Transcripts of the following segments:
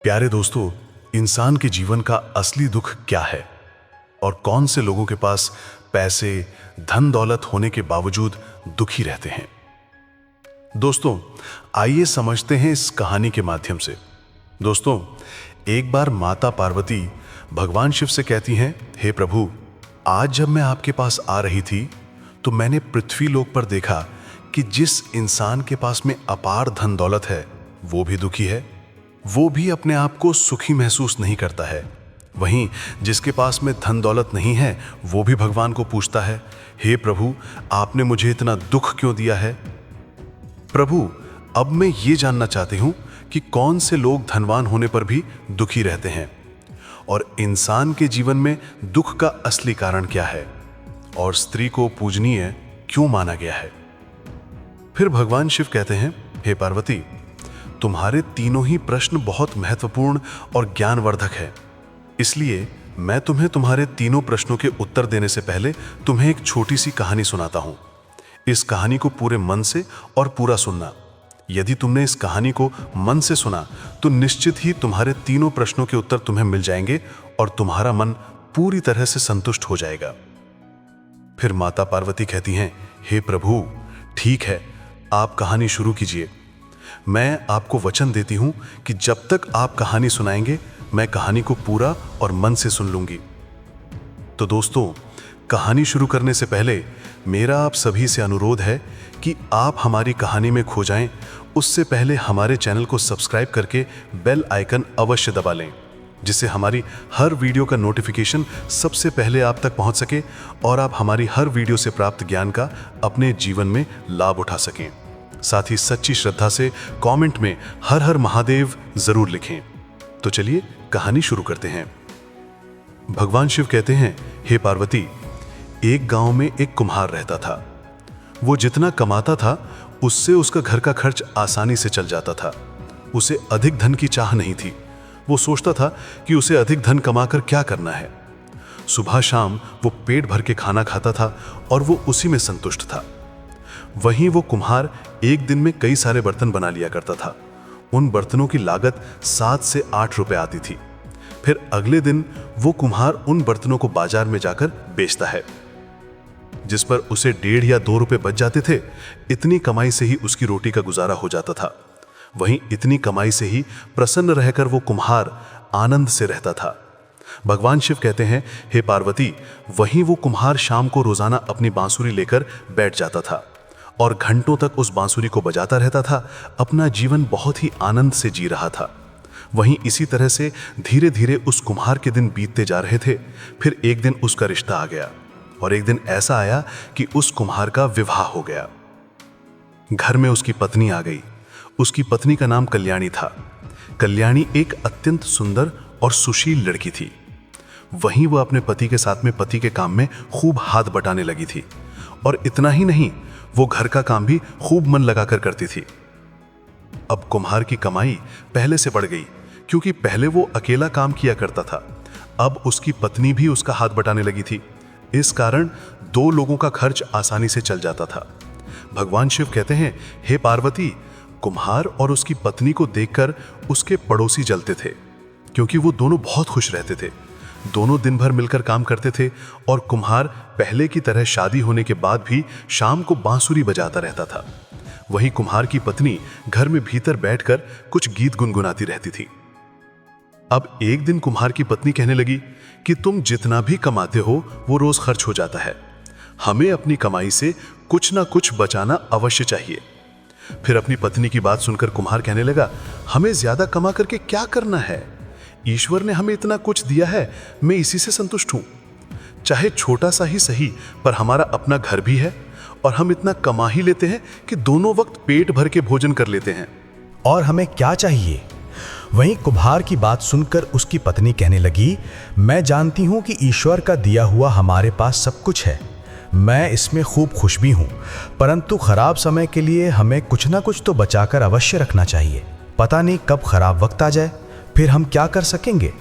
प्यारे दोस्तों, इंसान के जीवन का असली दुख क्या है और कौन से लोगों के पास पैसे, धन दौलत होने के बावजूद दुखी रहते हैं। दोस्तों, आइए समझते हैं इस कहानी के माध्यम से। दोस्तों, एक बार माता पार्वती भगवान शिव से कहती हैं, हे प्रभु, आज जब मैं आपके पास आ रही थी तो मैंने पृथ्वी लोक पर देखा कि जिस इंसान के पास में अपार धन दौलत है वो भी दुखी है, वो भी अपने आप को सुखी महसूस नहीं करता है। वहीं जिसके पास में धन दौलत नहीं है वो भी भगवान को पूछता है, हे प्रभु, आपने मुझे इतना दुख क्यों दिया है। प्रभु, अब मैं ये जानना चाहती हूँ कि कौन से लोग धनवान होने पर भी दुखी रहते हैं और इंसान के जीवन में दुख का असली कारण क्या है और स्त्री को पूजनीय क्यों माना गया है। फिर भगवान शिव कहते हैं, हे पार्वती, तुम्हारे तीनों ही प्रश्न बहुत महत्वपूर्ण और ज्ञानवर्धक है, इसलिए मैं तुम्हें तुम्हारे तीनों प्रश्नों के उत्तर देने से पहले तुम्हें एक छोटी सी कहानी सुनाता हूं। इस कहानी को पूरे मन से और पूरा सुनना। यदि तुमने इस कहानी को मन से सुना तो निश्चित ही तुम्हारे तीनों प्रश्नों के उत्तर तुम्हें मिल जाएंगे और तुम्हारा मन पूरी तरह से संतुष्ट हो जाएगा। फिर माता पार्वती कहती हैं, हे प्रभु, ठीक है, आप कहानी शुरू कीजिए। मैं आपको वचन देती हूं कि जब तक आप कहानी सुनाएंगे मैं कहानी को पूरा और मन से सुन लूंगी। तो दोस्तों, कहानी शुरू करने से पहले मेरा आप सभी से अनुरोध है कि आप हमारी कहानी में खो जाएं, उससे पहले हमारे चैनल को सब्सक्राइब करके बेल आइकन अवश्य दबा लें, जिससे हमारी हर वीडियो का नोटिफिकेशन सबसे पहले आप तक पहुंच सके और आप हमारी हर वीडियो से प्राप्त ज्ञान का अपने जीवन में लाभ उठा सकें। साथ ही सच्ची श्रद्धा से कमेंट में हर हर महादेव जरूर लिखें। तो चलिए कहानी शुरू करते हैं। भगवान शिव कहते हैं, हे पार्वती, एक गांव में एक कुम्हार रहता था। वो जितना कमाता था उससे उसका घर का खर्च आसानी से चल जाता था। उसे अधिक धन की चाह नहीं थी। वो सोचता था कि उसे अधिक धन कमाकर क्या करना है। सुबह शाम वो पेट भर के खाना खाता था और वो उसी में संतुष्ट था। वहीं वो कुम्हार एक दिन में कई सारे बर्तन बना लिया करता था। उन बर्तनों की लागत 7 से 8 रुपए आती थी। फिर अगले दिन वो कुम्हार उन बर्तनों को बाजार में जाकर बेचता है, जिस पर उसे 1.5 या 2 रुपए बच जाते थे। इतनी कमाई से ही उसकी रोटी का गुजारा हो जाता था। वहीं इतनी कमाई से ही प्रसन्न रहकर वो कुम्हार आनंद से रहता था। भगवान शिव कहते हैं, हे पार्वती, वहीं वो कुम्हार शाम को रोजाना अपनी बांसुरी लेकर बैठ जाता था और घंटों तक उस बांसुरी को बजाता रहता था। अपना जीवन बहुत ही आनंद से जी रहा था। वहीं इसी तरह से धीरे धीरे उस कुम्हार के दिन बीतते जा रहे थे। फिर एक दिन उसका रिश्ता आ गया और एक दिन ऐसा आया कि उस कुम्हार का विवाह हो गया। घर में उसकी पत्नी आ गई। उसकी पत्नी का नाम कल्याणी था। कल्याणी एक अत्यंत सुंदर और सुशील लड़की थी। वहीं वह अपने पति के साथ में पति के काम में खूब हाथ बटाने लगी थी। और इतना ही नहीं, वो घर का काम भी खूब मन लगाकर करती थी। अब कुम्हार की कमाई पहले से बढ़ गई, क्योंकि पहले वो अकेला काम किया करता था। अब उसकी पत्नी भी उसका हाथ बटाने लगी थी। इस कारण 2 लोगों का खर्च आसानी से चल जाता था। भगवान शिव कहते हैं, हे पार्वती, कुम्हार और उसकी पत्नी को देखकर उसके पड़ोसी जलते थे, क्योंकि वो दोनों बहुत खुश रहते थे। दोनों दिन भर मिलकर काम करते थे और कुम्हार पहले की तरह शादी होने के बाद भी शाम को बांसुरी बजाता रहता था। वहीं कुम्हार की पत्नी घर में भीतर बैठकर कुछ गीत गुनगुनाती रहती थी। अब एक दिन कुम्हार की पत्नी कहने लगी कि तुम जितना भी कमाते हो वो रोज खर्च हो जाता है। हमें अपनी कमाई से कुछ ना कुछ बचाना अवश्य चाहिए। फिर अपनी पत्नी की बात सुनकर कुम्हार कहने लगा, हमें ज्यादा कमा करके क्या करना है? ईश्वर ने हमें इतना कुछ दिया है, मैं इसी से संतुष्ट हूं। चाहे छोटा सा ही सही, पर हमारा अपना घर भी है और हम इतना कमा ही लेते हैं कि दोनों वक्त पेट भर के भोजन कर लेते हैं। और हमें क्या चाहिए? वहीं कुम्हार की बात सुनकर उसकी पत्नी कहने लगी, मैं जानती हूं कि ईश्वर का दिया हुआ हमारे पास सब कुछ है। मैं इसमें खूब खुश भी हूं, परंतु खराब समय के लिए हमें कुछ ना कुछ तो बचाकर अवश्य रखना चाहिए। पता नहीं कब खराब वक्त आ जाए, फिर हम क्या कर सकेंगे?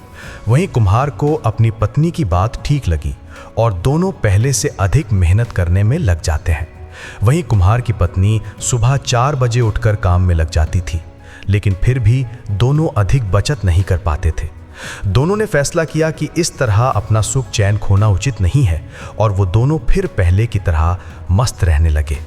वहीं कुम्हार को अपनी पत्नी की बात ठीक लगी और दोनों पहले से अधिक मेहनत करने में लग जाते हैं। वहीं कुम्हार की पत्नी सुबह 4 बजे उठकर काम में लग जाती थी, लेकिन फिर भी दोनों अधिक बचत नहीं कर पाते थे। दोनों ने फैसला किया कि इस तरह अपना सुख चैन खोना उचित नहीं है और वो दोनों फिर पहले की तरह मस्त रहने लगे।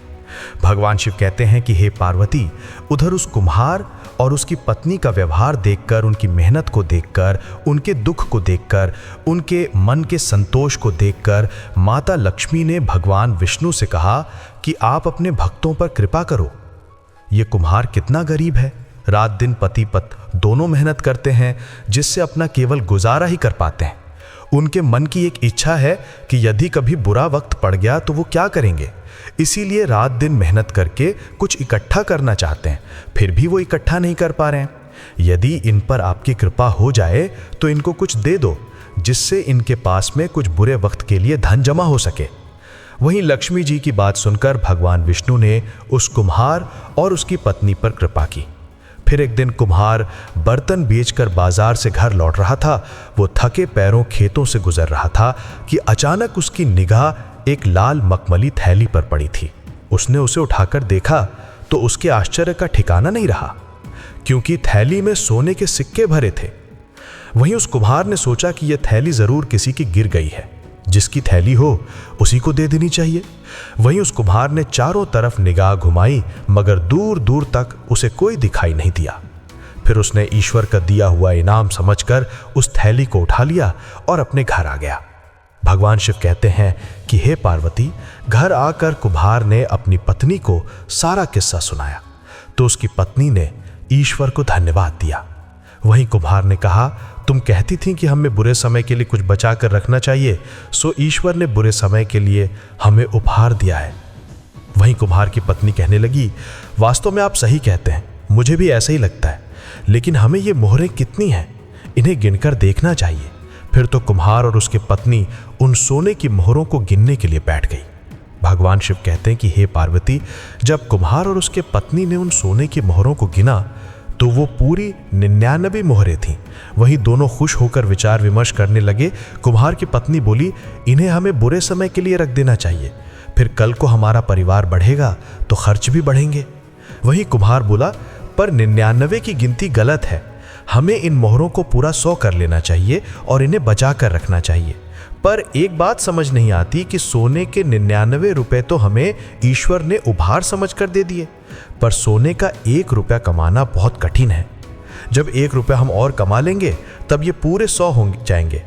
भगवान शिव कहते हैं कि हे पार्वती, उधर उस कुम्हार और उसकी पत्नी का व्यवहार देखकर, उनकी मेहनत को देखकर, उनके दुख को देखकर, उनके मन के संतोष को देखकर माता लक्ष्मी ने भगवान विष्णु से कहा कि आप अपने भक्तों पर कृपा करो। ये कुम्हार कितना गरीब है, रात दिन पति पत्नी दोनों मेहनत करते हैं जिससे अपना केवल गुजारा ही कर पाते हैं। उनके मन की एक इच्छा है कि यदि कभी बुरा वक्त पड़ गया तो वो क्या करेंगे, इसीलिए रात दिन मेहनत करके कुछ इकट्ठा करना चाहते हैं, फिर भी वो इकट्ठा नहीं कर पा रहे हैं। यदि इन पर आपकी कृपा हो जाए तो इनको कुछ दे दो, जिससे इनके पास में कुछ बुरे वक्त के लिए धन जमा हो सके। वहीं लक्ष्मी जी की बात सुनकर भगवान विष्णु ने उस कुम्हार और उसकी पत्नी पर कृपा की। फिर एक दिन कुम्हार बर्तन बेचकर बाजार से घर लौट रहा था। वो थके पैरों खेतों से गुजर रहा था कि अचानक उसकी निगाह एक लाल मखमली थैली पर पड़ी थी। उसने उसे उठाकर देखा तो उसके आश्चर्य का ठिकाना नहीं रहा, क्योंकि थैली में सोने के सिक्के भरे थे। वहीं उस कुम्हार ने सोचा कि यह थैली जरूर किसी की गिर गई है, जिसकी थैली हो उसी को दे देनी चाहिए। वहीं उस कुम्हार ने चारों तरफ निगाह घुमाई, मगर दूर दूर तक उसे कोई दिखाई नहीं दिया। फिर उसने ईश्वर का दिया हुआ इनाम समझकर उस थैली को उठा लिया और अपने घर आ गया। भगवान शिव कहते हैं कि हे पार्वती, घर आकर कुम्हार ने अपनी पत्नी को सारा किस्सा सुनाया तो उसकी पत्नी ने ईश्वर को धन्यवाद दिया। वहीं कुम्हार ने कहा, तुम कहती थी कि हमें बुरे समय के लिए कुछ बचा कर रखना चाहिए, सो ईश्वर ने बुरे समय के लिए हमें उपहार दिया है। वहीं कुम्हार की पत्नी कहने लगी, वास्तव में आप सही कहते हैं, मुझे भी ऐसा ही लगता है, लेकिन हमें ये मोहरें कितनी हैं, इन्हें गिनकर देखना चाहिए। फिर तो कुम्हार और उसकी पत्नी उन सोने की मोहरों को गिनने के लिए बैठ गई। भगवान शिव कहते हैं कि हे पार्वती, जब कुम्हार और उसके पत्नी ने उन सोने की मोहरों को गिना तो वो पूरी 99 मोहरें थीं। वहीं दोनों खुश होकर विचार विमर्श करने लगे। कुम्हार की पत्नी बोली, इन्हें हमें बुरे समय के लिए रख देना चाहिए, फिर कल को हमारा परिवार बढ़ेगा तो खर्च भी बढ़ेंगे। वहीं कुम्हार बोला, पर 99 की गिनती गलत है, हमें इन मोहरों को पूरा 100 कर लेना चाहिए और इन्हें बचा कर रखना चाहिए। पर एक बात समझ नहीं आती कि सोने के 99 रुपए तो हमें ईश्वर ने उपहार समझकर दे दिए, पर सोने का 1 रुपया कमाना बहुत कठिन है। जब 1 रुपया हम और कमा लेंगे तब ये पूरे 100 हो जाएंगे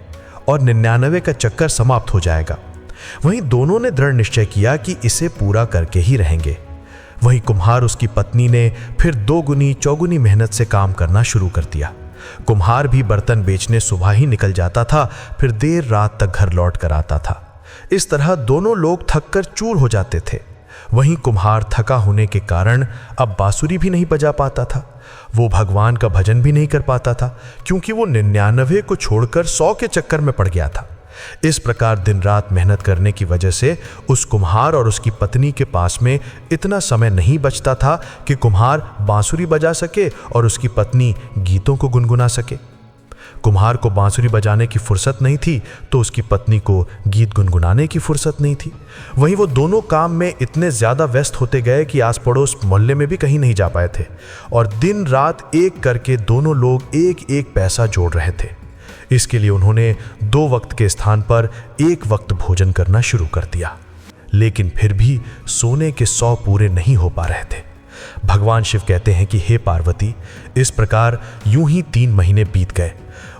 और 99 का चक्कर समाप्त हो जाएगा। वहीं दोनों ने दृढ़ निश्चय किया कि इसे पूरा करके ही रहेंगे। वहीं कुम्हार उसकी पत्नी ने फिर 2 गुनी चौगुनी मेहनत से काम करना शुरू कर दिया। कुम्हार भी बर्तन बेचने सुबह ही निकल जाता था, फिर देर रात तक घर लौट कर आता था। इस तरह दोनों लोग थक कर चूर हो जाते थे। वहीं कुम्हार थका होने के कारण अब बांसुरी भी नहीं बजा पाता था, वो भगवान का भजन भी नहीं कर पाता था, क्योंकि वो 99 को छोड़कर 100 के चक्कर में पड़ गया था। इस प्रकार दिन रात मेहनत करने की वजह से उस कुम्हार और उसकी पत्नी के पास में इतना समय नहीं बचता था कि कुम्हार बांसुरी बजा सके और उसकी पत्नी गीतों को गुनगुना सके। कुम्हार को बांसुरी बजाने की फुर्सत नहीं थी तो उसकी पत्नी को गीत गुनगुनाने की फुर्सत नहीं थी। वहीं वो दोनों काम में इतने ज़्यादा व्यस्त होते गए कि आस पड़ोस मोहल्ले में भी कहीं नहीं जा पाए थे, और दिन रात एक करके दोनों लोग एक एक पैसा जोड़ रहे थे। इसके लिए उन्होंने 2 वक्त के स्थान पर 1 वक्त भोजन करना शुरू कर दिया, लेकिन फिर भी सोने के 100 पूरे नहीं हो पा रहे थे। भगवान शिव कहते हैं कि हे पार्वती, इस प्रकार यूं ही 3 महीने बीत गए।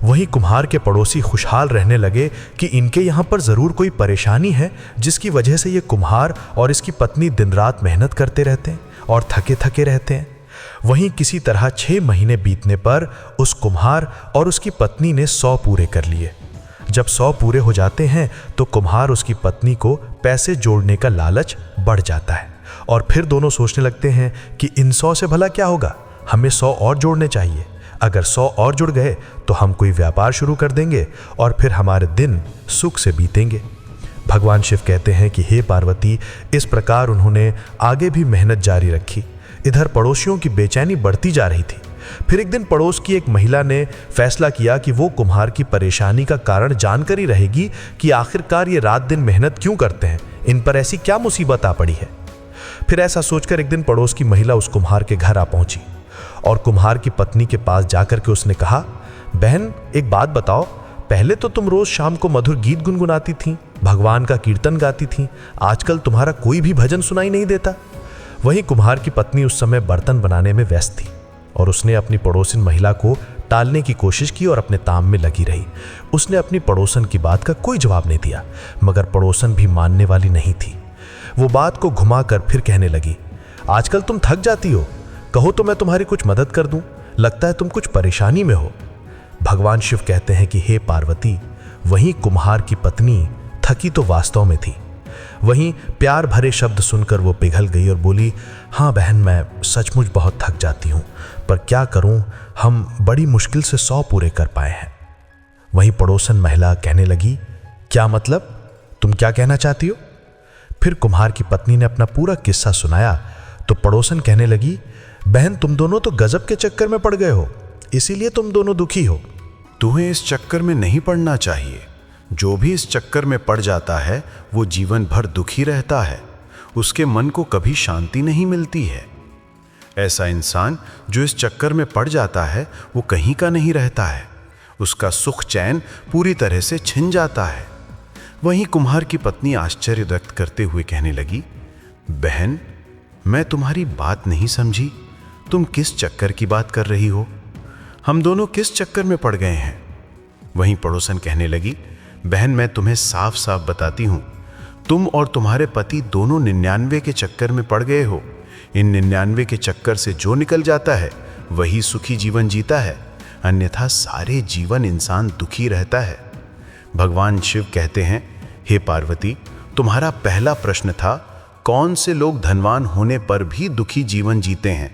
वहीं कुम्हार के पड़ोसी खुशहाल रहने लगे कि इनके यहाँ पर ज़रूर कोई परेशानी है, जिसकी वजह से ये कुम्हार और इसकी पत्नी दिन रात मेहनत करते रहते हैं और थके थके रहते हैं। वहीं किसी तरह 6 महीने बीतने पर उस कुम्हार और उसकी पत्नी ने 100 पूरे कर लिए। जब 100 पूरे हो जाते हैं तो कुम्हार उसकी पत्नी को पैसे जोड़ने का लालच बढ़ जाता है, और फिर दोनों सोचने लगते हैं कि इन 100 से भला क्या होगा, हमें 100 और जोड़ने चाहिए। अगर 100 और जुड़ गए तो हम कोई व्यापार शुरू कर देंगे और फिर हमारे दिन सुख से बीतेंगे। भगवान शिव कहते हैं कि हे पार्वती, इस प्रकार उन्होंने आगे भी मेहनत जारी रखी। इधर पड़ोसियों की बेचैनी बढ़ती जा रही थी। फिर एक दिन पड़ोस की एक महिला ने फैसला किया कि वो कुम्हार की परेशानी का कारण जानकर ही रहेगी कि आखिरकार ये रात दिन मेहनत क्यों करते हैं, इन पर ऐसी क्या मुसीबत आ पड़ी है। फिर ऐसा सोचकर एक दिन पड़ोस की महिला उस कुम्हार के घर आ पहुंची। और कुम्हार की पत्नी के पास जाकर के उसने कहा, बहन एक बात बताओ, पहले तो तुम रोज शाम को मधुर गीत गुनगुनाती थीं, भगवान का कीर्तन गाती थीं, आजकल तुम्हारा कोई भी भजन सुनाई नहीं देता। वहीं कुम्हार की पत्नी उस समय बर्तन बनाने में व्यस्त थी और उसने अपनी पड़ोसिन महिला को टालने की कोशिश की और अपने काम में लगी रही। उसने अपनी पड़ोसन की बात का कोई जवाब नहीं दिया, मगर पड़ोसन भी मानने वाली नहीं थी। वो बात को घुमाकर फिर कहने लगी, आजकल तुम थक जाती हो, कहो तो मैं तुम्हारी कुछ मदद कर दूं, लगता है तुम कुछ परेशानी में हो। भगवान शिव कहते हैं कि हे पार्वती, वहीं कुम्हार की पत्नी थकी तो वास्तव में थी। वहीं प्यार भरे शब्द सुनकर वो पिघल गई और बोली, हाँ बहन, मैं सचमुच बहुत थक जाती हूँ, पर क्या करूँ, हम बड़ी मुश्किल से 100 पूरे कर पाए हैं। वहीं पड़ोसन महिला कहने लगी, क्या मतलब, तुम क्या कहना चाहती हो? फिर कुम्हार की पत्नी ने अपना पूरा किस्सा सुनाया तो पड़ोसन कहने लगी, बहन तुम दोनों तो गजब के चक्कर में पड़ गए हो, इसीलिए तुम दोनों दुखी हो। तुम्हें इस चक्कर में नहीं पड़ना चाहिए। जो भी इस चक्कर में पड़ जाता है वो जीवन भर दुखी रहता है, उसके मन को कभी शांति नहीं मिलती है। ऐसा इंसान जो इस चक्कर में पड़ जाता है वो कहीं का नहीं रहता है, उसका सुख चैन पूरी तरह से छिन जाता है। वहीं कुम्हार की पत्नी आश्चर्य व्यक्त करते हुए कहने लगी, बहन मैं तुम्हारी बात नहीं समझी, तुम किस चक्कर की बात कर रही हो? हम दोनों किस चक्कर में पड़ गए हैं? वहीं पड़ोसन कहने लगी, बहन मैं तुम्हें साफ साफ बताती हूं, तुम और तुम्हारे पति दोनों 99 के चक्कर में पड़ गए हो। इन 99 के चक्कर से जो निकल जाता है वही सुखी जीवन जीता है, अन्यथा सारे जीवन इंसान दुखी रहता है। भगवान शिव कहते हैं, हे पार्वती, तुम्हारा पहला प्रश्न था कौन से लोग धनवान होने पर भी दुखी जीवन जीते हैं?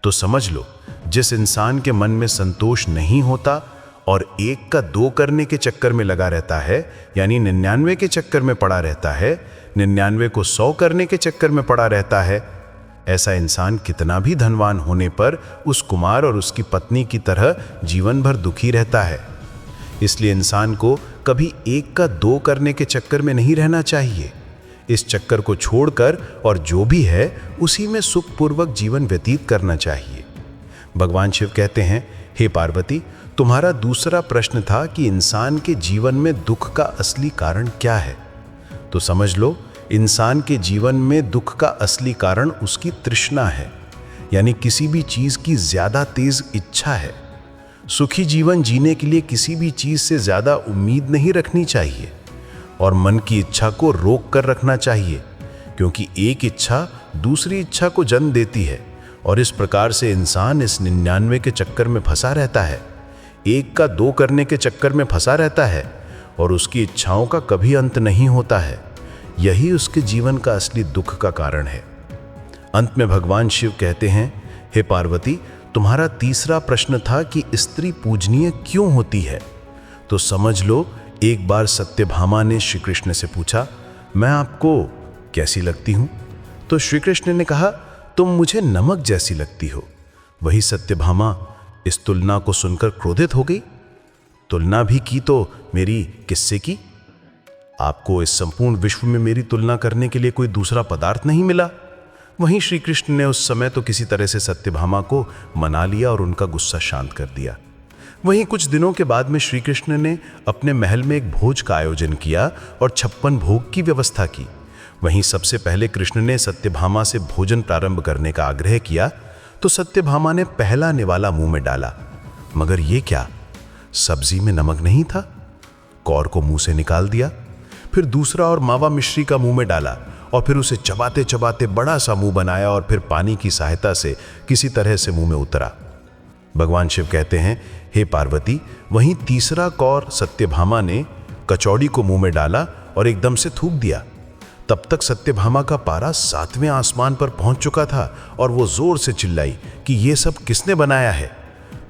तो समझ लो, जिस इंसान के मन में संतोष नहीं होता और 1 का 2 करने के चक्कर में लगा रहता है, यानी 99 के चक्कर में पड़ा रहता है, 99 को 100 करने के चक्कर में पड़ा रहता है, ऐसा इंसान कितना भी धनवान होने पर उस कुमार और उसकी पत्नी की तरह जीवन भर दुखी रहता है। इसलिए इंसान को कभी 1 का 2 करने के चक्कर में नहीं रहना चाहिए। इस चक्कर को छोड़कर और जो भी है उसी में सुखपूर्वक जीवन व्यतीत करना चाहिए। भगवान शिव कहते हैं, हे पार्वती, तुम्हारा दूसरा प्रश्न था कि इंसान के जीवन में दुख का असली कारण क्या है? तो समझ लो, इंसान के जीवन में दुख का असली कारण उसकी तृष्णा है, यानी किसी भी चीज की ज्यादा तेज इच्छा है। सुखी जीवन जीने के लिए किसी भी चीज से ज्यादा उम्मीद नहीं रखनी चाहिए और मन की इच्छा को रोक कर रखना चाहिए, क्योंकि एक इच्छा दूसरी इच्छा को जन्म देती है और इस प्रकार से इंसान इस 99 के चक्कर में फंसा रहता है, 1 का 2 करने के चक्कर में फंसा रहता है और उसकी इच्छाओं का कभी अंत नहीं होता है। यही उसके जीवन का असली दुख का कारण है। अंत में भगवान शिव कहते हैं, हे पार्वती, तुम्हारा तीसरा प्रश्न था कि स्त्री पूजनीय क्यों होती है? तो समझ लो, एक बार सत्यभामा ने श्री कृष्ण से पूछा, मैं आपको कैसी लगती हूं? तो श्री कृष्ण ने कहा, तुम मुझे नमक जैसी लगती हो। वही सत्यभामा इस तुलना को सुनकर क्रोधित हो गई। तुलना भी की तो मेरी किससे की? आपको इस संपूर्ण विश्व में मेरी तुलना करने के लिए कोई दूसरा पदार्थ नहीं मिला। वहीं श्री कृष्ण ने उस समय तो किसी तरह से सत्यभामा को मना लिया और उनका गुस्सा शांत कर दिया। वहीं कुछ दिनों के बाद में श्री कृष्ण ने अपने महल में एक भोज का आयोजन किया और 56 भोग की व्यवस्था की। वहीं सबसे पहले कृष्ण ने सत्यभामा से भोजन प्रारंभ करने का आग्रह किया तो सत्यभामा ने पहला निवाला मुंह में डाला, मगर ये क्या, सब्जी में नमक नहीं था। कौर को मुंह से निकाल दिया। फिर दूसरा और मावा मिश्री का मुंह में डाला और फिर उसे चबाते चबाते बड़ा सा मुंह बनाया और फिर पानी की सहायता से किसी तरह से मुंह में उतरा। भगवान शिव कहते हैं, हे पार्वती, वहीं तीसरा कौर सत्यभामा ने कचौड़ी को मुंह में डाला और एकदम से थूक दिया। तब तक सत्यभामा का पारा 7वें आसमान पर पहुंच चुका था और वो जोर से चिल्लाई कि ये सब किसने बनाया है।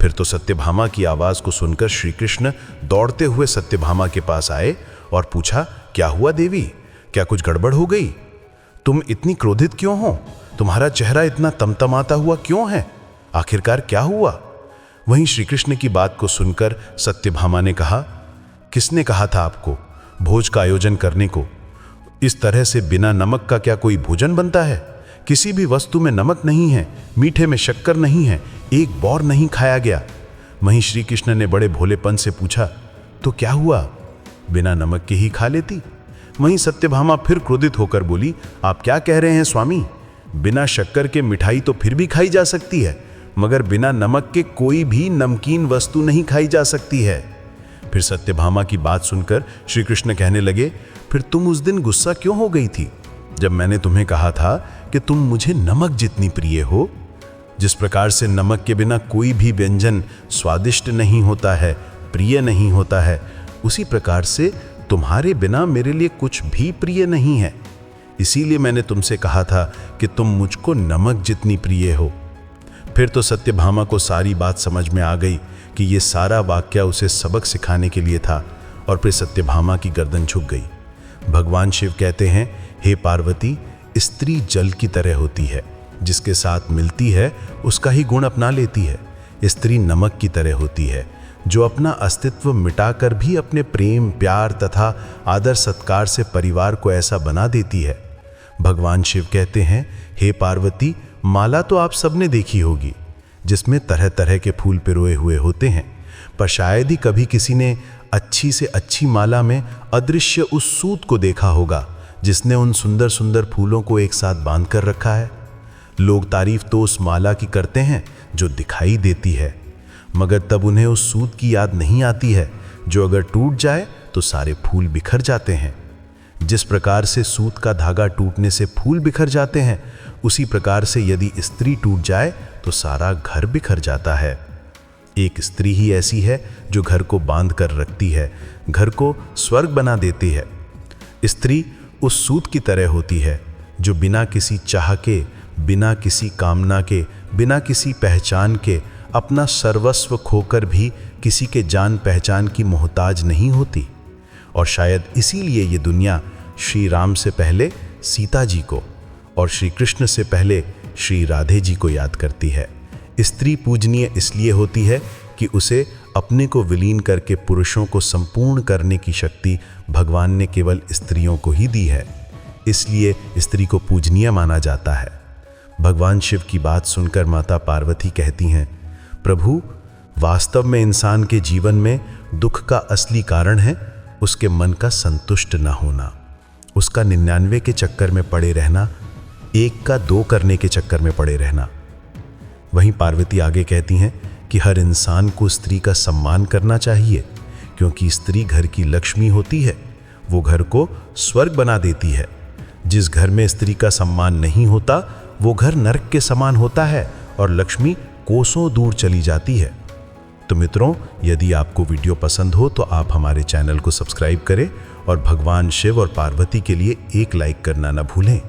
फिर तो सत्यभामा की आवाज को सुनकर श्री कृष्ण दौड़ते हुए सत्यभामा के पास आए और पूछा, क्या हुआ देवी, क्या कुछ गड़बड़ हो गई? तुम इतनी क्रोधित क्यों हो? तुम्हारा चेहरा इतना तमतमाता हुआ क्यों है? आखिरकार क्या हुआ? वहीं श्री कृष्ण की बात को सुनकर सत्यभामा ने कहा, किसने कहा था आपको भोज का आयोजन करने को? इस तरह से बिना नमक का क्या कोई भोजन बनता है? किसी भी वस्तु में नमक नहीं है, मीठे में शक्कर नहीं है, एक बौर नहीं खाया गया। वहीं श्री कृष्ण ने बड़े भोलेपन से पूछा, तो क्या हुआ, बिना नमक के ही खा लेती? वहीं सत्यभामा फिर क्रोधित होकर बोली, आप क्या कह रहे हैं स्वामी? बिना शक्कर के मिठाई तो फिर भी खाई जा सकती है, मगर बिना नमक के कोई भी नमकीन वस्तु नहीं खाई जा सकती है। फिर सत्यभामा की बात सुनकर श्री कृष्ण कहने लगे, फिर तुम उस दिन गुस्सा क्यों हो गई थी जब मैंने तुम्हें कहा था कि तुम मुझे नमक जितनी प्रिय हो? जिस प्रकार से नमक के बिना कोई भी व्यंजन स्वादिष्ट नहीं होता है, प्रिय नहीं होता है, उसी प्रकार से तुम्हारे बिना मेरे लिए कुछ भी प्रिय नहीं है। इसीलिए मैंने तुमसे कहा था कि तुम मुझको नमक जितनी प्रिय हो। फिर तो सत्यभामा को सारी बात समझ में आ गई कि ये सारा वाक्य उसे सबक सिखाने के लिए था, और फिर सत्यभामा की गर्दन झुक गई। भगवान शिव कहते हैं, हे पार्वती, स्त्री जल की तरह होती है, जिसके साथ मिलती है उसका ही गुण अपना लेती है। स्त्री नमक की तरह होती है, जो अपना अस्तित्व मिटाकर भी अपने प्रेम, प्यार तथा आदर सत्कार से परिवार को ऐसा बना देती है। भगवान शिव कहते हैं, हे पार्वती, माला तो आप सबने देखी होगी, जिसमें तरह तरह के फूल पिरोए हुए होते हैं, पर शायद ही कभी किसी ने अच्छी से अच्छी माला में अदृश्य उस सूत को देखा होगा जिसने उन सुंदर सुंदर फूलों को एक साथ बांध कर रखा है। लोग तारीफ तो उस माला की करते हैं जो दिखाई देती है, मगर तब उन्हें उस सूत की याद नहीं आती है जो अगर टूट जाए तो सारे फूल बिखर जाते हैं। जिस प्रकार से सूत का धागा टूटने से फूल बिखर जाते हैं, उसी प्रकार से यदि स्त्री टूट जाए तो सारा घर बिखर जाता है। एक स्त्री ही ऐसी है जो घर को बांध कर रखती है, घर को स्वर्ग बना देती है। स्त्री उस सूत की तरह होती है जो बिना किसी चाह के, बिना किसी कामना के, बिना किसी पहचान के अपना सर्वस्व खोकर भी किसी के जान पहचान की मोहताज नहीं होती। और शायद इसीलिए ये दुनिया श्री राम से पहले सीता जी को और श्री कृष्ण से पहले श्री राधे जी को याद करती है। स्त्री पूजनीय इसलिए होती है कि उसे अपने को विलीन करके पुरुषों को संपूर्ण करने की शक्ति भगवान ने केवल स्त्रियों को ही दी है, इसलिए स्त्री को पूजनीय माना जाता है। भगवान शिव की बात सुनकर माता पार्वती कहती हैं, प्रभु, वास्तव में इंसान के जीवन में दुख का असली कारण है उसके मन का संतुष्ट न होना, उसका 99 के चक्कर में पड़े रहना, एक का 2 करने के चक्कर में पड़े रहना। वहीं पार्वती आगे कहती हैं कि हर इंसान को स्त्री का सम्मान करना चाहिए, क्योंकि स्त्री घर की लक्ष्मी होती है, वो घर को स्वर्ग बना देती है। जिस घर में स्त्री का सम्मान नहीं होता वो घर नरक के समान होता है और लक्ष्मी कोसों दूर चली जाती है। तो मित्रों, यदि आपको वीडियो पसंद हो तो आप हमारे चैनल को सब्सक्राइब करें और भगवान शिव और पार्वती के लिए एक लाइक करना न भूलें।